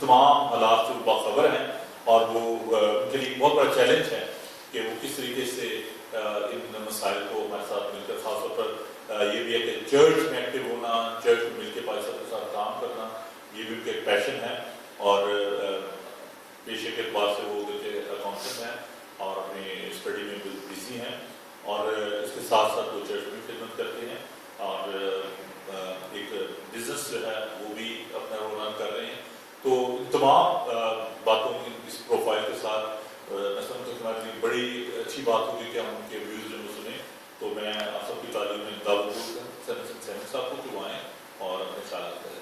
तमाम हालात से बाखबर हैं और वो उनके लिए बहुत बड़ा चैलेंज है कि वो किस तरीके से इन मसाइल को हमारे साथ मिलकर, खासतौर पर ये भी है कि चर्च में एक्टिव होना, चर्च में मिलकर पाकिस्तान के साथ काम करना, ये भी उनका एक पैशन है। और पेशे के बाद से वो देखिए अकाउंटेंट हैं और अपनी स्टडी में बिजी हैं और इसके साथ साथ वो चर्च में खिदमत करते हैं और एक बिजनेस जो है वो भी अपना रन कर रहे हैं। तो तमाम बातों की इस प्रोफाइल के साथ मैं समझता हूँ हमारे लिए बड़ी अच्छी बात होगी कि हम उनके व्यूज़ जो सुने। तो मैं आप सबकी तालीम में दावत दूँ सैनिक साहब को कि वो आएँ और अपने ख्याल करें।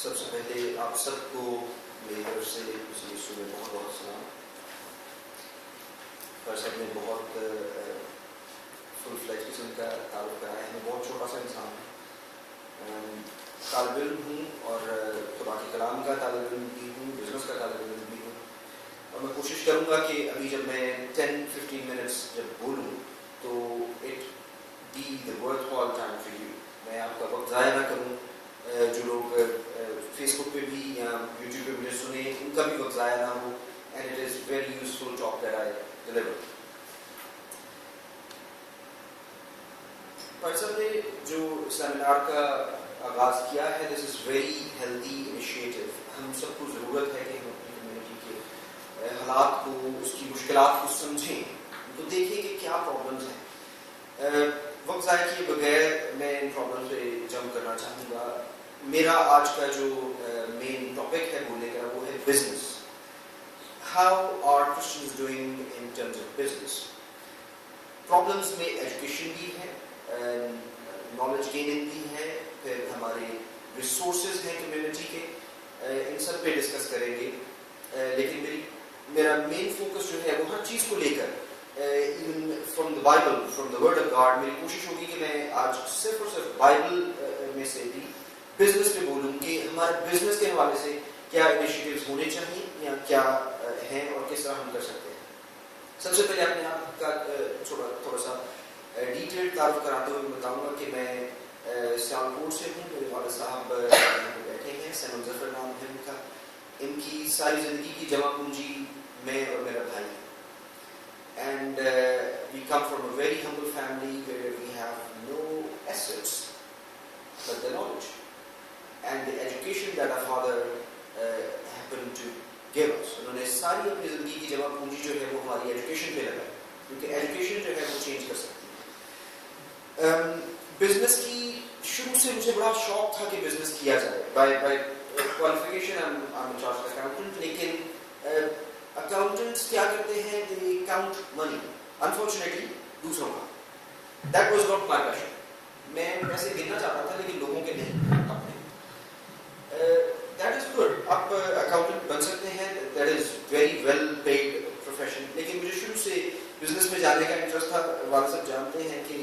सबसे पहले आप सबको मेरी तरफ से इस इशू में बहुत बहुत सलाम। पर सब ने बहुत फुल फ्लैज किस्म का ताल्लुक कराया है। मैं बहुत छोटा सा इंसान हूँ, तालिब इल्म हूँ और कुरान कलाम का तालिब इल्म भी हूँ, बिजनेस का तालिब इल्म भी हूँ। और मैं कोशिश करूँगा कि अभी जब मैं 10-15 मिनट्स जब बोलूँ तो it be the worthwhile time for you. मैं आपका वक्त ज़ाया ना करूँ। जो लोग फेसबुक पे भी या यूट्यूब पे मुझे सुने, उनका भी वक्त ज़ाया ना हो। And it is very useful talk that I deliver. पर सबने जो सेमिनार का आगाज़ किया है, this is very healthy initiative. हम सबको ज़रूरत है कि हम अपनी कम्युनिटी के हालात को, उसकी मुश्किलात को समझें, तो देखें कि क्या प्रॉब्लम्स हैं। वक्त ज़ाया किए बगैर मैं इन प्रॉब्लम पे जंप करना चाहूँगा। मेरा आज का जो मेन टॉपिक है बोलने का वो है business. How are Christians doing in terms of business. Problems में एजुकेशन भी है, नॉलेज गेनिंग भी है, फिर हमारे रिसोर्सेज हैं कम्युनिटी के, इन सब पे डिस्कस करेंगे। लेकिन मेरा मेन फोकस जो है वो हर चीज़ को लेकर, even from the Bible, from the word of God, मेरी कोशिश होगी कि मैं आज सिर्फ और सिर्फ बाइबल में से भी बिजनेस पे बोलूँ कि हमारे बिजनेस के हवाले से क्या इनिशिएटिव्स होने चाहिए या क्या हैं और किस तरह हम कर सकते हैं। सबसे पहले अपने आप का थोड़ा सा डिटेल तारुफ कराते हुए बताऊँगा कि मैं सियालकोट से हूँ। मेरे वाले साहब बैठे हैं, सैम जफर नाम है उनका। इनकी सारी ज़िंदगी की जमा पूंजी मैं और मेरा भाई है। And we come from a very humble family where we have no assets but the knowledge and the education that our father happened to give us. उन्होंने सारी अपनी ज़िंदगी की जमा पूंजी जो है वो हमारी एजुकेशन पे लगाई, क्योंकि एजुकेशन जो है वो चेंज कर सकती है। बिजनेस की शुरू से मुझे बड़ा शौक था कि बिजनेस किया जाए। By qualification I am a chartered accountant, लेकिन अकाउंटेंट्स क्या करते हैं, दे काउंट मनी, अनफॉर्चुनेटली दूसरों का। That was not my passion. मैं पैसे गिनना चाहता था लेकिन लोगों के नहीं, अपने। दैट इज गुड, आप अकाउंटेंट बन सकते हैं, that is very well paid profession. लेकिन मुझे शुरू से बिजनेस में जाने का इंटरेस्ट था। वाले सब जानते हैं कि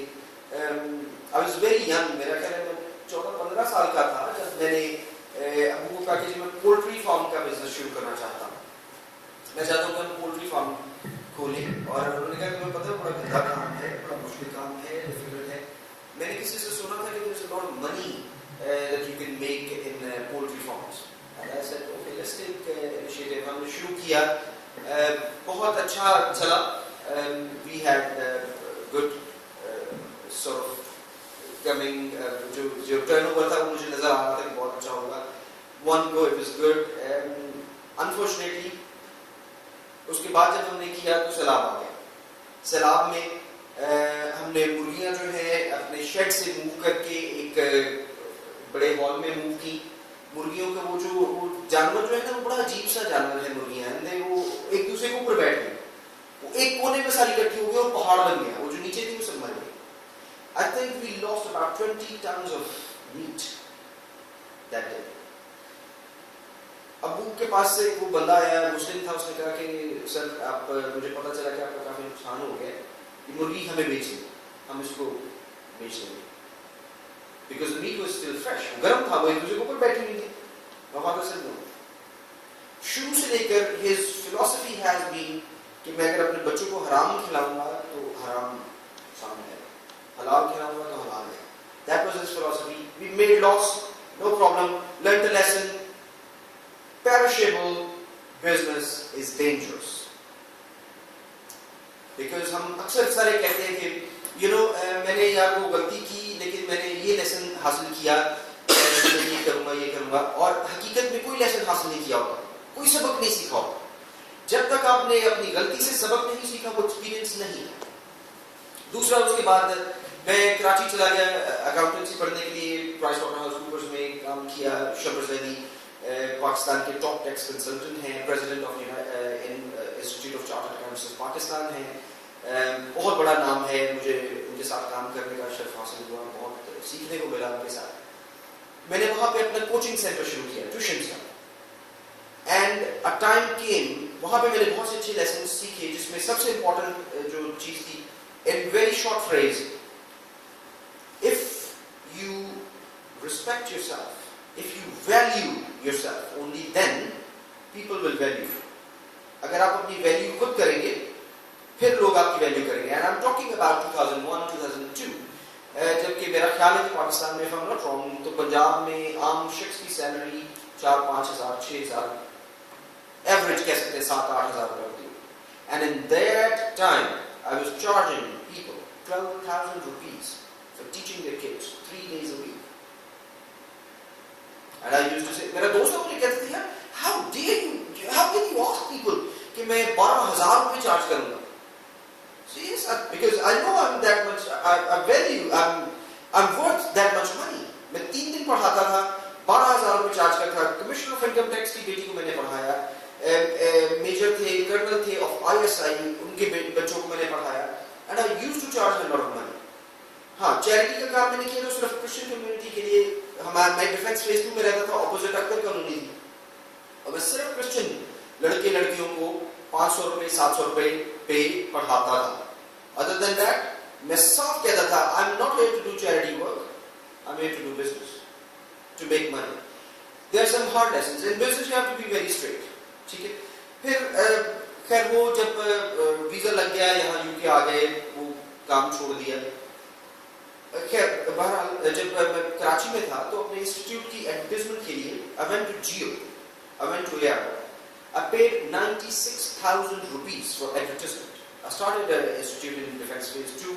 आई वाज वेरी यंग, मेरा ख्याल है मैं 14-15 साल का था जब मैंने अबू को कहा कि मैं पोल्ट्री फार्म का बिजनेस शुरू करना चाहता हूँ। मैं चाहता हूँ कि हम पोल्ट्री फार्म खोलें। और उन्होंने कहा कि मैं पता है बड़ा गंदा काम है, बड़ा मुश्किल काम है, डिफिकल्ट है। मैंने किसी से सुना था कि there is a lot of money that you can make in poultry farms. And I said okay let's take initiative. हमने शुरू किया, बहुत अच्छा चला। We had good sort of coming, जो टर्नओवर था वो मुझे नजर आ रहा था कि बहुत अच्छा होगा। One go it was good. Unfortunately उसके बाद जब हमने किया तो सैलाब आ गया। सैलाब में हमने मुर्गियां जो है अपने शेड से मूव करके एक बड़े हॉल में मूव की। मुर्गियों का वो जानवर जो है ना, वो बड़ा अजीब सा जानवर है मुर्गियां। वो एक दूसरे के ऊपर बैठ गई, वो एक कोने में सारी इकट्ठी हो गई और पहाड़ बन गया। वो जो नीचे थी वो सब मर गई। I think we lost about 20 tons of meat that day. Abu के पास से वो बंदा आया, मुस्लिम था। उसने कहा कि सर आप, मुझे पता चला कि आपका काफी नुकसान हो गया, ये मुर्गी हमें बेच दो, हम इसको बेच देंगे। Because the meat was still fresh, गर्म था, वो एक दूसरे के ऊपर बैठी हुई थी। वहां से नो। शुरू से लेकर his philosophy has been कि मैं अगर अपने बच्चों को हराम खिलाऊंगा तो हराम सामने है, हलाल खिलाऊंगा तो हलाल है. That was his philosophy. We made loss, no problem. Learned the lesson. Perishable business is dangerous. Because हम अक्सर सारे कहते हैं कि मैंने यार वो गलती की लेकिन मैंने ये लेसन हासिल किया, मैं ये करूंगा और हकीकत में कोई लेसन हासिल नहीं किया होगा, कोई सबक नहीं सीखा होगा. जब तक आपने अपनी गलती से सबक नहीं सीखा वो एक्सपीरियंस नहीं है. दूसरा, उसके बाद मैं कराची चला गया अकाउंटेंसी पढ़ने के लिए. प्राइस वाटर हाउस कूपर्स में काम किया. शबर ज़ैदी पाकिस्तान के टॉप टैक्स कंसल्टेंट हैं, president of institute of chartered accountants Pakistan हैं. बहुत बड़ा नाम है. मुझे उनके साथ काम करने का शर्फ हासिल हुआ, बहुत सीखने को मिला उनके साथ. मैंने वहाँ पे अपना कोचिंग सेंटर शुरू किया, ट्यूशन का. एंड अ टाइम केम, वहाँ पे मैंने बहुत से अच्छे लेसन सीखे, जिसमें सबसे इम्पोर्टेंट जो चीज़ थी, in very short phrase, if you respect yourself, if you value yourself, only then people will value you. अगर आप अपनी वैल्यू खुद करेंगे फिर लोग आपकी वैल्यू करेंगे. And I'm talking about 2001, 2002. जबकि मेरा ख्याल है कि पाकिस्तान में, if I'm not wrong, तो पंजाब में आम शख्स की सैलरी 4-5 हज़ार, 6 हज़ार, एवरेज कह सकते हैं 7-8 हज़ार रुपये होती है. And in that time, I was charging people 12,000 rupees for teaching their kids 3 days a week. And I used to say, मेरा दोस्त मुझे कहते थे, यार, how dare you? How can you ask people कि मैं 12,000 रुपये चार्ज करूँगा? Yes, because I know I'm that much. I value. I'm worth that much money. मैं 3 दिन पढ़ाता था, 12,000 रुपये चार्ज करता था. कमिश्नर ऑफ इनकम टैक्स की बेटी को मैंने पढ़ाया. मेजर थे, कर्नल थे ऑफ ISI, उनके बच्चों को मैंने पढ़ाया. And I used to charge a lot of money. हाँ, चैरिटी का काम मैंने किया तो सिर्फ क्रिश्चियन कम्युनिटी के लिए. मैं डिफेंस फेज 2 में रहता था, ऑपोजिट अक्कर कॉलोनी थी, और मैं सिर्फ क्रिश्चियन लड़के लड़कियों को 500 रुपये 700 रुपये पे पढ़ाता था. Other than that, मैं साफ कहता था, I'm not here to do charity work. I'm here to do business, to make money. There are some hard lessons. In business, you have to be very straight. ठीक है. फिर खैर वो जब वीजा लग गया, यहाँ UK आ गए, वो काम छोड़ दिया. खैर बहरहाल जब मैं कराची में था तो अपने इंस्टीट्यूट की एडवर्टाइजमेंट के लिए I went to Jio, I went to airport. I paid 96,000 rupees for advertisement. I started an institute in defense phase 2,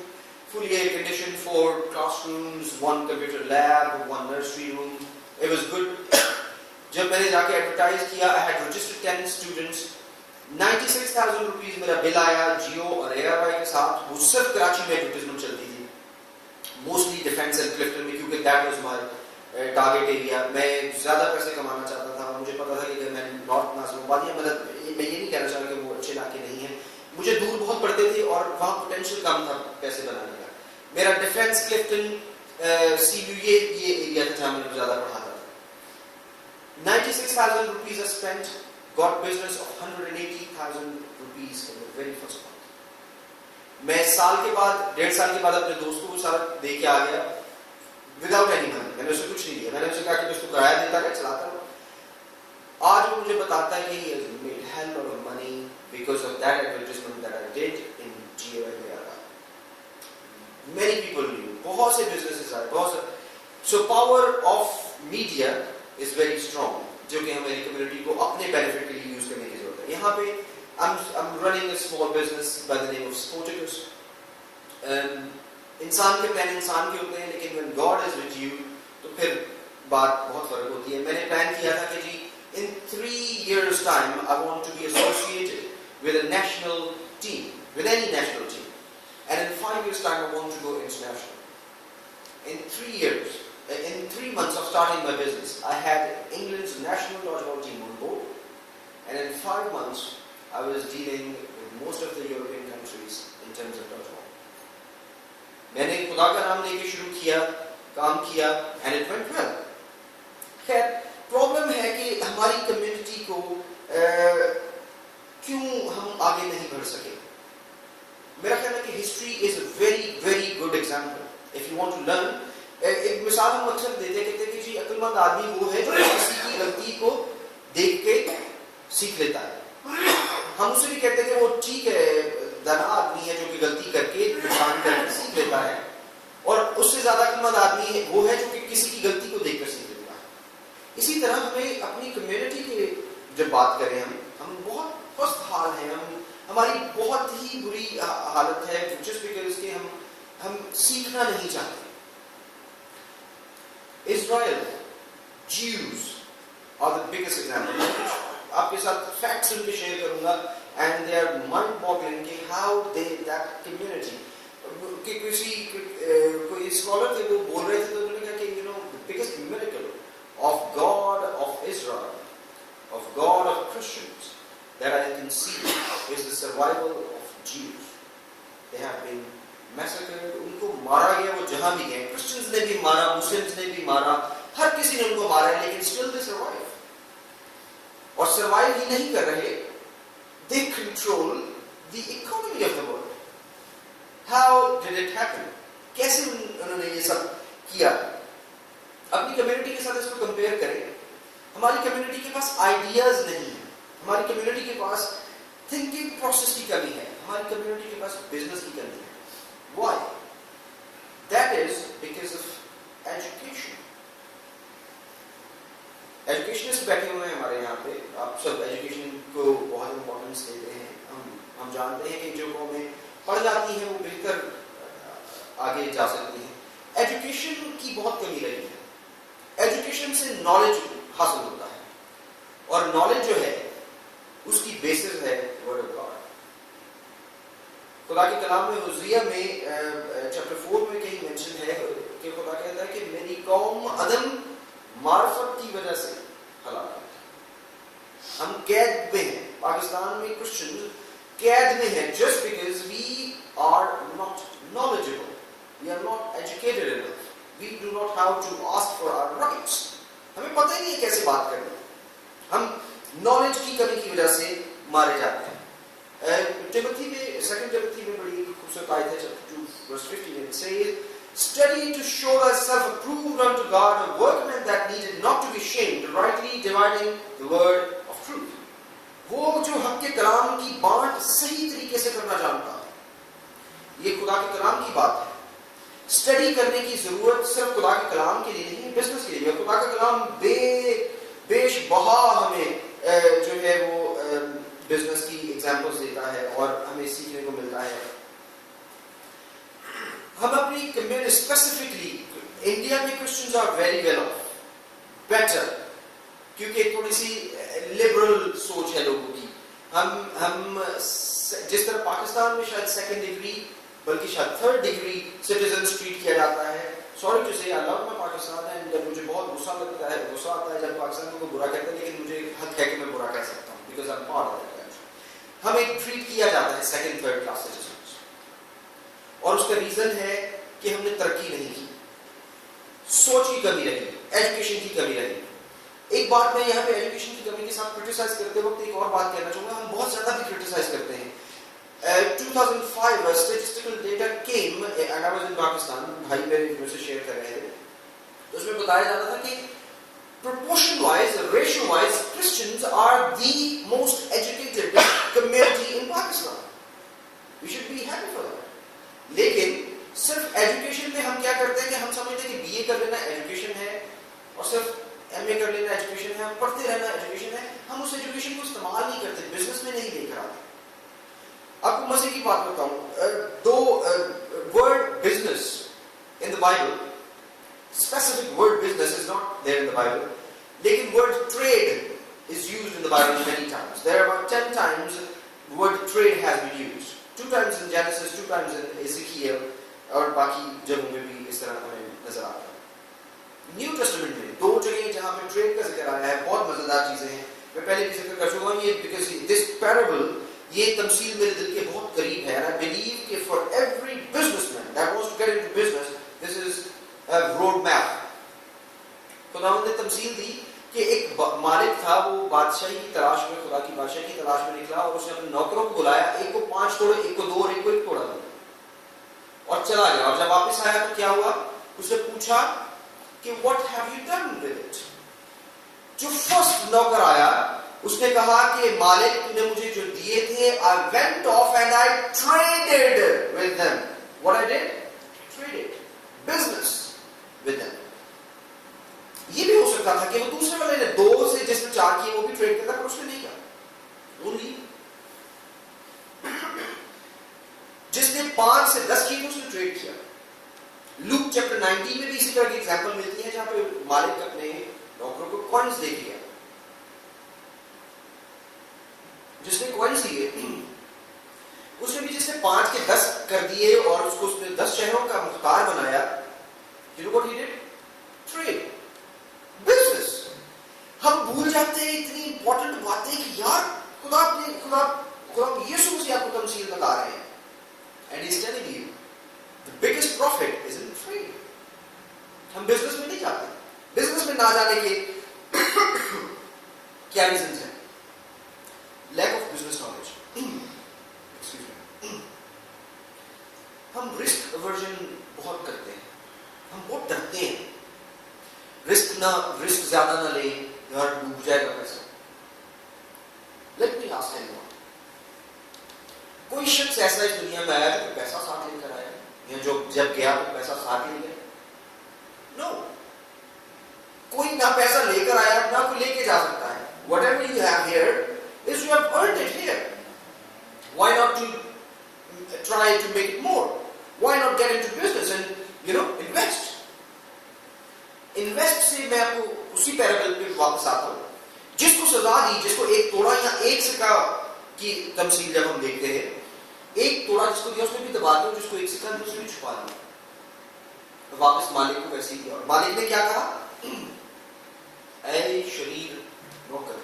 fully air conditioned, 4 classrooms, 1 computer lab, 1 nursery room. It was good. जब मैंने जाके advertise किया, I had registered 10 students. 96,000 rupees मेरा bill आया जियो और ARY के साथ. वो सिर्फ कराची में एडवर्टाइजमेंट चलती थी, मोस्टली डिफेंस एंड क्लिफ्टन में, क्योंकि that was my target area. मैं ज़्यादा पैसे कमाना चाहता था. मुझे पता था कि मैं नॉर्थ नासिराबाद, मतलब मैं ये नहीं कहना चाह रहा कि वो अच्छे इलाके नहीं हैं, मुझे दूर बहुत पड़ते थे और वहाँ पोटेंशियल कम था पैसे बनाने का. मेरा डिफेंस क्लिफ्टन CU ये एरिया था जहाँ मैंने ज़्यादा पढ़ा था. 96,000 rupees I spent, got business of 180,000 rupees in the very first month. मैं साल के बाद, 1.5 साल के बाद अपने दोस्तों को सारा दे के आ गया, without any money. मैंने उसे कुछ नहीं दिया. मैंने उसे कहा कि दोस्तों किराया देता है, चलाता रहो. आज वो मुझे बताता है कि he has made hell lot of money because of that advertisement that I did in Jio and ARY. Many people knew. बहुत से businesses आए, बहुत से. So power of media is very strong, जो कि हमारी कम्युनिटी को अपने बेनिफिट के लिए यूज करने की जरूरत है. यहाँ पे I'm running a small business by the name of Sporticus. इंसान के प्लान इंसान के होते हैं, लेकिन when God is with you तो फिर बात बहुत फर्क होती है. मैंने प्लान किया था कि जी in 3 years time I want to be associated with a national team, with any national team, and in 5 years time I want to go international. In 3 years, in 3 months of starting my business, I had England's national dodgeball team on board, and in 5 months I was dealing with most of the European countries in terms of dodgeball. मैंने खुदा का नाम लेके शुरू किया, काम किया, and it went well. खैर प्रॉब्लम है कि हमारी कम्युनिटी को क्यों हम आगे नहीं बढ़ सके. मेरा ख्याल है कि history is a very very good example. If you want to learn, एक मिसाल हम अक्सर देते कहते हैं कि जी अक्लमंद आदमी वो है जो किसी की गलती को देख के सीख लेता है। हम उसे भी कहते हैं कि वो ठीक है, दाना आदमी है जो कि गलती करके नुकसान करके सीख लेता है, और उससे ज्यादा अक्लमंद आदमी है वो है जो कि किसी की गलती को देखकर सीख लेता है। इसी तरह हमें अपनी कम्युनिटी के जब बात करें, हम बहुत पस्त हाल हैं, हमारी बहुत ही बुरी हालत है, जस्ट बिकॉज के हम सीखना नहीं चाहते। Israel, Jews are the biggest example. आपके साथ फैक्ट्स उनके शेयर करूंगा, and they are mind boggling कि हाउ दे दैट कम्युनिटी कि कोई स्कॉलर थे वो बोल रहे थे, तो उन्होंने कहा कि you know the biggest miracle of God of Israel, of God of Christians that I can see is the survival of Jews. They have been massacred, उनको मारा गया, वो जहां भी गए, क्रिश्चियंस ने भी मारा, मुस्लिम्स ने भी मारा, हर किसी ने उनको मारा, लेकिन still they survive. और survive ही नहीं कर रहे, they control the economy of the world. How did it happen? कैसे उन्होंने ये सब किया? अपनी कम्युनिटी के साथ इसको कंपेयर करें। हमारी कम्युनिटी के पास आइडियाज नहीं है, हमारी कम्युनिटी के पास थिंकिंग प्रोसेस की कमी है, हमारी कम्युनिटी के पास बिजनेस की कमी है। Why? That is because of education. Educationist बैठे हुए हैं हमारे यहाँ पे, आप सब एजुकेशन को बहुत इंपॉर्टेंस देते हैं। हम जानते हैं कि जो कौमें पढ़ जाती हैं वो बेहतर आगे जा सकती हैं। एजुकेशन की बहुत कमी रही है। एजुकेशन से नॉलेज हासिल होता है, और नॉलेज जो है उसकी बेसिस है वर्ड ऑफ गॉड। खुदा के कलाम में हुज़िया में चैप्टर 4 में कहीं मेंशन है कि खुदा कहता है कि मेरी कौम अदम मार्फत की वजह से हलाक है। हम कैद में हैं, पाकिस्तान में क्रिश्चियन कैद में हैं, just because we are not knowledgeable, we are not educated enough, we do not how to ask for our rights. हमें पता ही नहीं है कैसे बात करनी, हम नॉलेज की कमी की वजह से मारे जाते हैं। टिमोथी में, सेकंड टिमोथी में बड़ी खूबसूरत आयत है, chapter 2 verse 15, it says, study to show thyself approved unto God, a workman that needed not to be ashamed, rightly dividing the word of truth. वो जो हक के कलाम की बात सही तरीके से करना जानता है, ये खुदा के कलाम की बात है। स्टडी करने की जरूरत सिर्फ खुदा के कलाम के लिए नहीं, बिजनेस के लिए। खुदा का कलाम बेश बहा हमें जो है वो बिजनेस की एग्जांपल्स देता है और हमें सीखने को मिलता है। हम अपनी कम्युनिटी स्पेसिफिकली इंडिया में Christians are very well off, better, क्योंकि थोड़ी सी लिबरल सोच है लोगों की। हम जिस तरह पाकिस्तान में शायद सेकंड डिग्री बल्कि शायद थर्ड डिग्री सिटीजन ट्रीट किया जाता है। सॉरी टू से I love my Pakistan, and जब मुझे बहुत गुस्सा लगता है, गुस्सा आता है जब पाकिस्तान को बुरा कहते हैं, लेकिन मुझे हक है कि मैं बुरा कह सकता हूँ, because I am part of that country. हमें ट्रीट किया जाता है सेकंड थर्ड क्लास सिटीजन्स, और उसका रीजन है कि हमने तरक्की नहीं की, सोच की कमी रही, एजुकेशन की कमी रही। एक बात मैं यहाँ पे एजुकेशन की कमी के साथ क्रिटिसाइज करते वक्त एक और बात कहना चाहूंगा, हम बहुत ज्यादा भी क्रिटिसाइज करते हैं। 2005 statistical data came and I was in Pakistan, भाई मेरे से शेयर कर रहे थे, तो उसमें बताया जाता था कि proportion wise, ratio wise, Christians are the most educated community in Pakistan. We should be happy for that. लेकिन सिर्फ एजुकेशन में हम क्या करते हैं कि हम समझते हैं कि बीए कर लेना एजुकेशन है, और सिर्फ एमए कर लेना एजुकेशन है, हम पढ़ते रहना एजुकेशन है। हम उस एजुकेशन को इस्तेमाल नहीं करते, बिजनेस में नहीं लेकर आते। आपको मजे की बात बताऊं, दो word business in the Bible, specific word business is not there in the Bible, लेकिन word trade is used in the Bible many times. There are about 10 times word trade has been used, 2 times in Genesis, 2 times in Ezekiel, और बाकी जगहों में भी इस तरह हमें नजर आता है। न्यू टेस्टामेंट में 2 जगह जहां पे ट्रेड का जिक्र आया है, बहुत मजेदार चीजें हैं, मैं पहले भी जिक्र कर चुका हूं ये, बिकॉज़ दिस पैराबल, ये तमसील मेरे दिल के बहुत करीब है, and I believe कि for every businessman that wants to get into business, this is a road map. खुदावंद ने तमसील दी कि एक मालिक था, वो बादशाही की तलाश में, खुदा की बादशाही की तलाश में निकला, और उसने अपने नौकरों को बुलाया, एक को 5 तोड़े, एक को 2 और एक को 1 तोड़ा दिया, और चला गया। और जब वापस आया तो क्या हुआ, उसने पूछा कि what have you done with it? जो फर्स्ट नौकर आया उसने कहा कि मालिक तूने मुझे जो दिए थे, I went off and I traded with them. What I did? Traded. Business with them. ये भी हो सकता था कि वो दूसरे वाले ने 2 से जिसने 4 किए वो भी ट्रेड करता, पर उसने नहीं किया। Only जिसने 5 से 10 किए उसने ट्रेड किया। लूक चैप्टर 19 में भी इसी तरह की एग्जांपल मिलती है, जहां पे मालिक अपने नौकरों को कॉइन्स दे दिया। जिसने कॉइन्स दिए उसने भी जिसने 5 के 10 कर दिए और उसको उसने 10 शहरों का मुख्तार बनाया। You know what he did? Trade, business। हम भूल जाते हैं इतनी इंपॉर्टेंट बातें कि यार खुदा यीशु मसीह आपको तमसील बता रहे हैं, and he's telling you the biggest profit is in trade। हम बिजनेस में नहीं जाते। बिजनेस में ना जाने के क्या रीजन है? Lack of business knowledge। Excuse me। हम रिस्क अवर्जन बहुत करते हैं, हम बहुत डरते हैं। रिस्क ज्यादा ना ले, यार डूब जाएगा पैसा। Let me ask anyone, कोई शख्स ऐसा इस दुनिया में आया जो पैसा साथ लेकर आया, या जो जब गया तो पैसा साथ ले गया? No। कोई ना पैसा लेकर आया ना कोई लेके जा सकता है। Whatever you have here is you have earned it here. Why not to try to make it more? Why not get into business and invest? Invest से मैं आपको उसी पैराबल पे वापस आता हूँ। जिसको सजा दी, जिसको 1 तोड़ा या 1 सिक्का की तमसील जब हम देखते हैं, 1 तोड़ा जिसको दिया उसने भी दबा दिया, जिसको 1 सिक्का दिया उसने भी छुपा दिया। वापस मालिक को वैसे ही दिया। और मालिक ने क्या कहा? ऐ शरीर नौकर,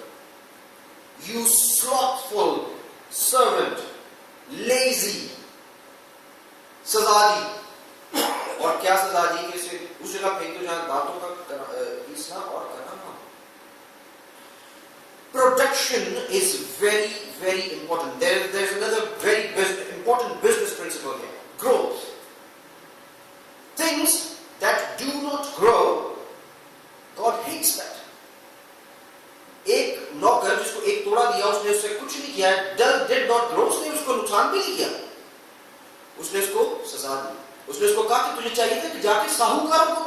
you slothful servant, lazy। सजा दी। और क्या सजा दी? कि इसे उस जगह फेंक दो जहां दांतों का पीसना और करना ना। Production is very, very important. There's another very important business principle here. Growth. Things that do not grow, God hates that। एक नौकर जिसको 1 तोड़ा दिया, उसने उससे कुछ नहीं किया, did not grow, उसने उसको नुकसान भी नहीं किया, उसने उसको सजा दी। उसने उसको कहा कि तुझे चाहिए था कि जाके साहूकारों को